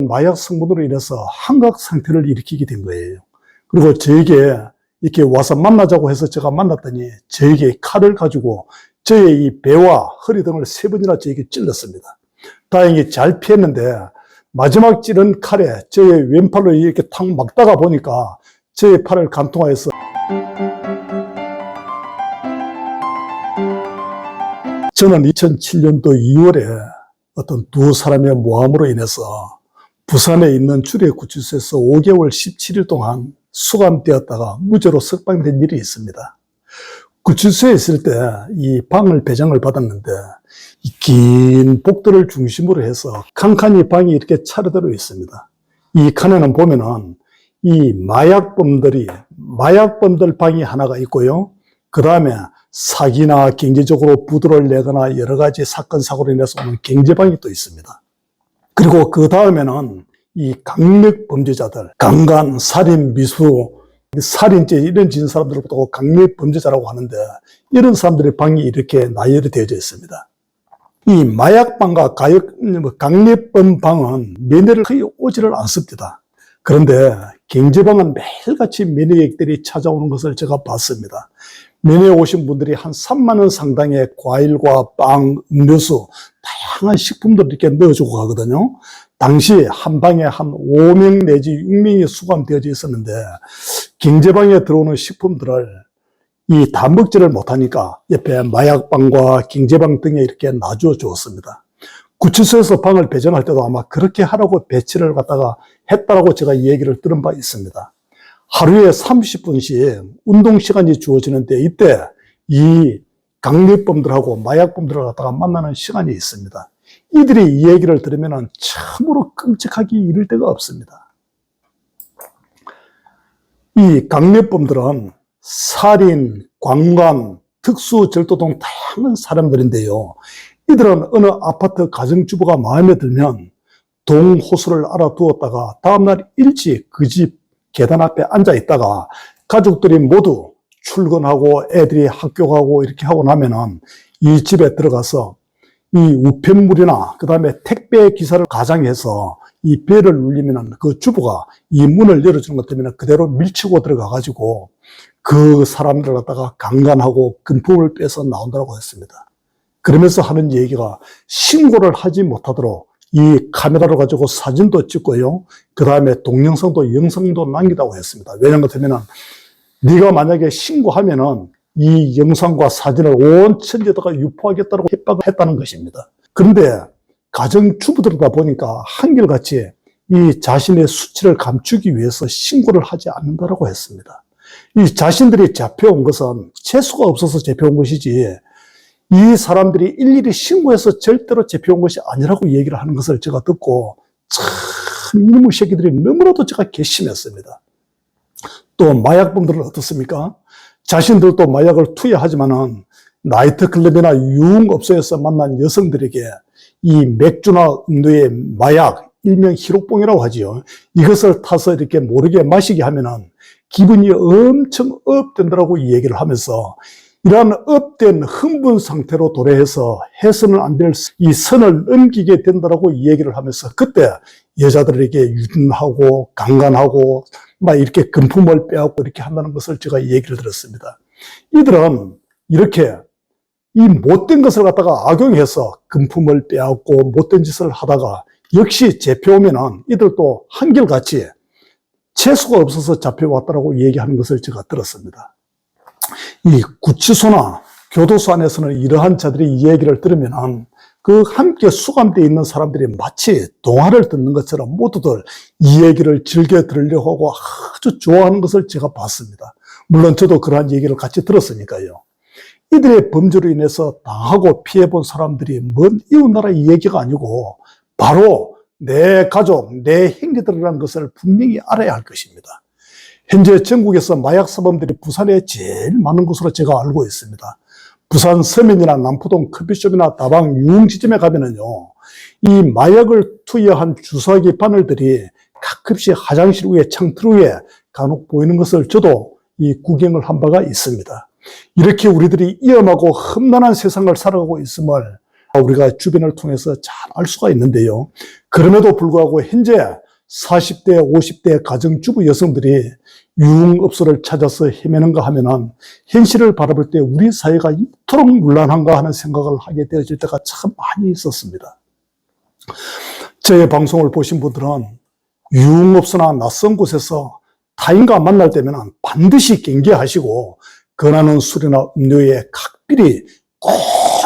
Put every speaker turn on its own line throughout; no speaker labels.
마약 성분으로 인해서 환각 상태를 일으키게 된 거예요. 그리고 저에게 이렇게 와서 만나자고 해서 제가 만났더니 저에게 칼을 가지고 저의 이 배와 허리 등을 3번이나 저에게 찔렀습니다. 다행히 잘 피했는데 마지막 찌른 칼에 저의 왼팔로 이렇게 탁 막다가 보니까 저의 팔을 간통하여서 저는 2007년도 2월에 어떤 두 사람의 모함으로 인해서 부산에 있는 주례구치소에서 5개월 17일 동안 수감되었다가 무죄로 석방된 일이 있습니다. 구치소에 있을 때 이 방을 배정을 받았는데 이 긴 복도를 중심으로 해서 칸칸이 방이 이렇게 차례대로 있습니다. 이 칸에는 보면은 이 마약범들 방이 하나가 있고요. 그 다음에 사기나 경제적으로 부도를 내거나 여러 가지 사건, 사고로 인해서 오는 경제방이 또 있습니다. 그리고 그 다음에는 이 강력 범죄자들, 강간, 살인, 미수, 살인죄 이런 지은 사람들을 보고 강력 범죄자라고 하는데 이런 사람들의 방이 이렇게 나열이 되어져 있습니다. 이 마약방과 강력범 방은 면회를 거의 오지를 않습니다. 그런데 경제방은 매일같이 면회객들이 찾아오는 것을 제가 봤습니다. 면회에 오신 분들이 한 3만 원 상당의 과일과 빵, 음료수, 다양한 식품들을 이렇게 넣어주고 가거든요. 당시 한 방에 한 5명 내지 6명이 수감되어져 있었는데 경제방에 들어오는 식품들을 다 먹지를 못하니까 옆에 마약방과 경제방 등에 이렇게 놔줘 주었습니다. 구치소에서 방을 배정할 때도 아마 그렇게 하라고 배치를 갖다가 했다라고 제가 이 얘기를 들은 바 있습니다. 하루에 30분씩 운동 시간이 주어지는데 이때 이 강력범들하고 마약범들을 갖다가 만나는 시간이 있습니다. 이들이 이 얘기를 들으면 참으로 끔찍하기 이를 데가 없습니다. 이 강력범들은 살인, 강간, 특수절도 등 다양한 사람들인데요. 이들은 어느 아파트 가정주부가 마음에 들면 동호수를 알아두었다가 다음날 일찍 그 집 계단 앞에 앉아 있다가 가족들이 모두 출근하고 애들이 학교 가고 이렇게 하고 나면은 이 집에 들어가서 이 우편물이나 그 다음에 택배 기사를 가장해서 이 배를 울리면은 그 주부가 이 문을 열어주는 것 때문에 그대로 밀치고 들어가 가지고 그 사람들을 갖다가 강간하고 금품을 빼서 나온다고 했습니다. 그러면서 하는 얘기가 신고를 하지 못하도록 이 카메라를 가지고 사진도 찍고요. 그 다음에 동영상도 영상도 남기다고 했습니다. 왜냐하면 네가 만약에 신고하면은 이 영상과 사진을 온 천지에다가 유포하겠다고 협박을 했다는 것입니다. 그런데 가정주부들이다 보니까 한결같이 이 자신의 수치를 감추기 위해서 신고를 하지 않는다고 했습니다. 이 자신들이 잡혀온 것은 재수가 없어서 잡혀온 것이지 이 사람들이 일일이 신고해서 절대로 잡혀온 것이 아니라고 얘기를 하는 것을 제가 듣고 참 이놈의 새끼들이 너무나도 제가 괘씸했습니다. 또 마약범들은 어떻습니까? 자신들도 마약을 투여하지만은 나이트클럽이나 유흥업소에서 만난 여성들에게 이 맥주나 음료의 마약, 일명 희록봉이라고 하지요. 이것을 타서 이렇게 모르게 마시게 하면은 기분이 엄청 업된다라고 얘기를 하면서 이러한 업된 흥분 상태로 도래해서 해서는 안 될 이 선을 넘기게 된다라고 얘기를 하면서 그때 여자들에게 유둔하고 강간하고 막 이렇게 금품을 빼앗고 이렇게 한다는 것을 제가 얘기를 들었습니다. 이들은 이렇게 이 못된 것을 갖다가 악용해서 금품을 빼앗고 못된 짓을 하다가 역시 잡혀오면은 이들도 한결같이 재수가 없어서 잡혀왔다라고 얘기하는 것을 제가 들었습니다. 이 구치소나 교도소 안에서는 이러한 자들이 이 얘기를 들으면 그 함께 수감되어 있는 사람들이 마치 동화를 듣는 것처럼 모두들 이 얘기를 즐겨 들으려고 하고 아주 좋아하는 것을 제가 봤습니다. 물론 저도 그러한 얘기를 같이 들었으니까요. 이들의 범죄로 인해서 당하고 피해본 사람들이 먼 이웃나라 얘기가 아니고 바로 내 가족, 내 형제들이라는 것을 분명히 알아야 할 것입니다. 현재 전국에서 마약 사범들이 부산에 제일 많은 곳으로 제가 알고 있습니다. 부산 서면이나 남포동 커피숍이나 다방 유흥지점에 가면은요, 이 마약을 투여한 주사기 바늘들이 가끔씩 화장실 위에 창틀 위에 간혹 보이는 것을 저도 이 구경을 한 바가 있습니다. 이렇게 우리들이 위험하고 험난한 세상을 살아가고 있음을 우리가 주변을 통해서 잘 알 수가 있는데요. 그럼에도 불구하고 현재 40대, 50대 가정주부 여성들이 유흥업소를 찾아서 헤매는가 하면은 현실을 바라볼 때 우리 사회가 이토록 문란한가 하는 생각을 하게 되어질 때가 참 많이 있었습니다. 제 방송을 보신 분들은 유흥업소나 낯선 곳에서 타인과 만날 때면 반드시 경계하시고 권하는 술이나 음료에 각별히 꼭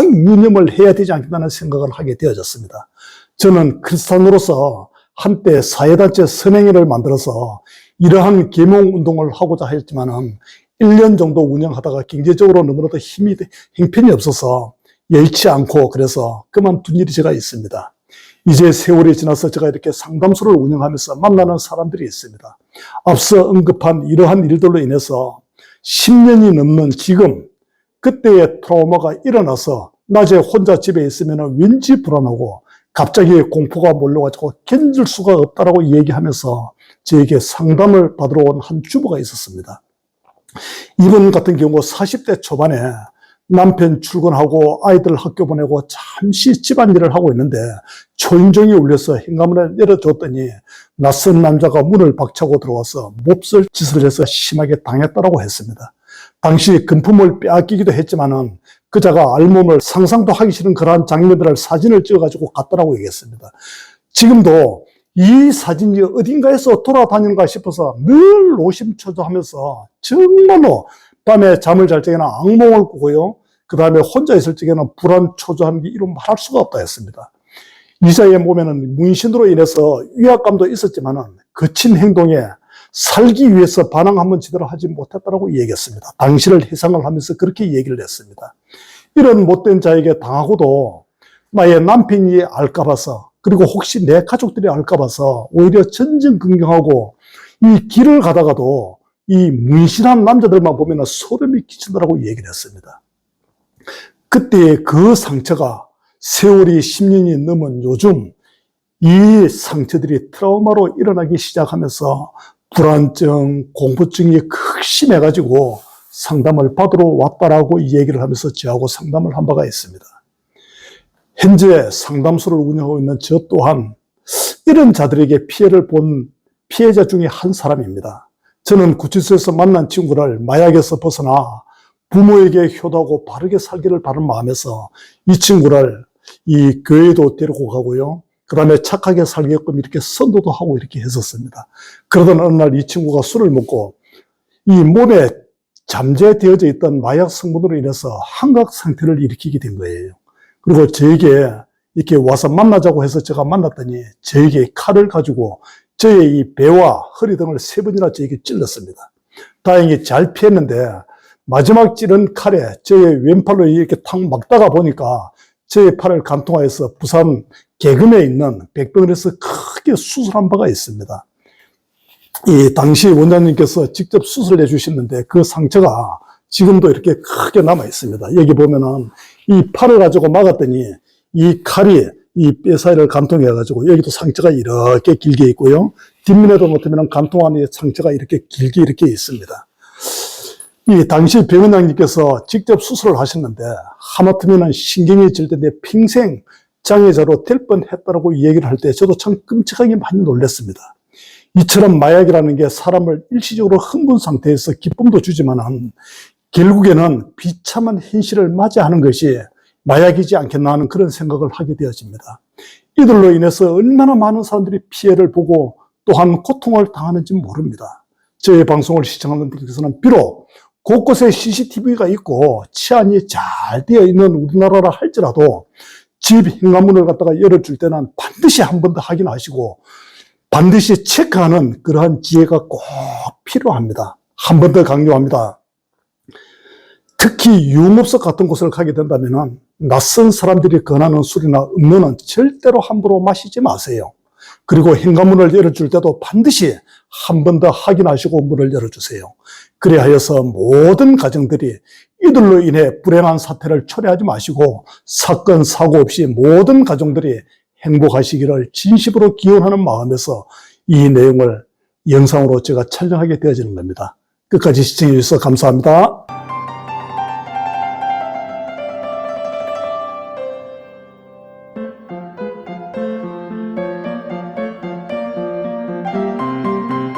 유념을 해야 되지 않겠다는 생각을 하게 되어졌습니다. 저는 크리스찬으로서 한때 사회단체 선행회를 만들어서 이러한 계몽운동을 하고자 했지만은 1년 정도 운영하다가 경제적으로 너무나도 형편이 없어서 여의치 않고 그래서 그만둔 일이 제가 있습니다. 이제 세월이 지나서 제가 이렇게 상담소를 운영하면서 만나는 사람들이 있습니다. 앞서 언급한 이러한 일들로 인해서 10년이 넘는 지금 그때의 트라우마가 일어나서 낮에 혼자 집에 있으면 왠지 불안하고 갑자기 공포가 몰려가지고 견딜 수가 없다라고 얘기하면서 저에게 상담을 받으러 온 한 주부가 있었습니다. 이분 같은 경우 40대 초반에 남편 출근하고 아이들 학교 보내고 잠시 집안일을 하고 있는데 초인종이 울려서 현관문을 열어줬더니 낯선 남자가 문을 박차고 들어와서 몹쓸 짓을 해서 심하게 당했다라고 했습니다. 당시 금품을 빼앗기기도 했지만은 그자가 알몸을 상상도 하기 싫은 그러한 장면들을 사진을 찍어가지고 갔다라고 얘기했습니다. 지금도 이 사진이 어딘가에서 돌아다니는가 싶어서 늘 노심초조하면서 정말로 밤에 잠을 잘 적에는 악몽을 꾸고요. 그 다음에 혼자 있을 적에는 불안 초조한 게 이루 말할 수가 없다 했습니다. 이자의 몸에는 문신으로 인해서 위압감도 있었지만은 거친 행동에 살기 위해서 반항 한번 제대로 하지 못했다라고 얘기했습니다. 당시를 회상을 하면서 그렇게 얘기를 했습니다. 이런 못된 자에게 당하고도 나의 남편이 알까 봐서 그리고 혹시 내 가족들이 알까 봐서 오히려 전전긍긍하고 이 길을 가다가도 이 문신한 남자들만 보면 소름이 끼친다라고 얘기를 했습니다. 그때 그 상처가 세월이 10년이 넘은 요즘 이 상처들이 트라우마로 일어나기 시작하면서 불안증, 공포증이 극심해가지고 상담을 받으러 왔다라고 얘기를 하면서 저하고 상담을 한 바가 있습니다. 현재 상담소를 운영하고 있는 저 또한 이런 자들에게 피해를 본 피해자 중에 한 사람입니다. 저는 구치소에서 만난 친구를 마약에서 벗어나 부모에게 효도하고 바르게 살기를 바라는 마음에서 이 친구를 이 교회도 데리고 가고요. 그 다음에 착하게 살게끔 이렇게 선도도 하고 이렇게 했었습니다. 그러던 어느 날 이 친구가 술을 먹고 이 몸에 잠재되어져 있던 마약 성분으로 인해서 환각 상태를 일으키게 된 거예요. 그리고 저에게 이렇게 와서 만나자고 해서 제가 만났더니 저에게 칼을 가지고 저의 이 배와 허리 등을 3번이나 저에게 찔렀습니다. 다행히 잘 피했는데 마지막 찌른 칼에 저의 왼팔로 이렇게 탁 막다가 보니까 저의 팔을 관통하여서 부산 계금에 있는 백병원에서 크게 수술한 바가 있습니다. 이 당시 원장님께서 직접 수술해 주셨는데 그 상처가 지금도 이렇게 크게 남아 있습니다. 여기 보면은 이 팔을 가지고 막았더니 이 칼이 이 뼈 사이를 관통해 가지고 여기도 상처가 이렇게 길게 있고요. 뒷면에도 못하면 관통 안에 상처가 이렇게 길게 이렇게 있습니다. 이 당시 병원장님께서 직접 수술을 하셨는데 하마터면 신경이 질 텐데 평생 장애자로 될 뻔했다라고 얘기를 할 때 저도 참 끔찍하게 많이 놀랐습니다. 이처럼 마약이라는 게 사람을 일시적으로 흥분 상태에서 기쁨도 주지만 결국에는 비참한 현실을 맞이하는 것이 마약이지 않겠나 하는 그런 생각을 하게 되어집니다. 이들로 인해서 얼마나 많은 사람들이 피해를 보고 또한 고통을 당하는지 모릅니다. 저의 방송을 시청하는 분들께서는 비록 곳곳에 CCTV가 있고 치안이 잘 되어 있는 우리나라라 할지라도 집 현관문을 갖다가 열어줄 때는 반드시 한 번 더 확인하시고 반드시 체크하는 그러한 지혜가 꼭 필요합니다. 한 번 더 강조합니다. 특히 유흥업소 같은 곳을 가게 된다면 낯선 사람들이 권하는 술이나 음료는 절대로 함부로 마시지 마세요. 그리고 현관문을 열어줄 때도 반드시 한 번 더 확인하시고 문을 열어주세요. 그래야 하여서 모든 가정들이 이들로 인해 불행한 사태를 초래하지 마시고 사건, 사고 없이 모든 가정들이 행복하시기를 진심으로 기원하는 마음에서 이 내용을 영상으로 제가 촬영하게 되어지는 겁니다. 끝까지 시청해 주셔서 감사합니다.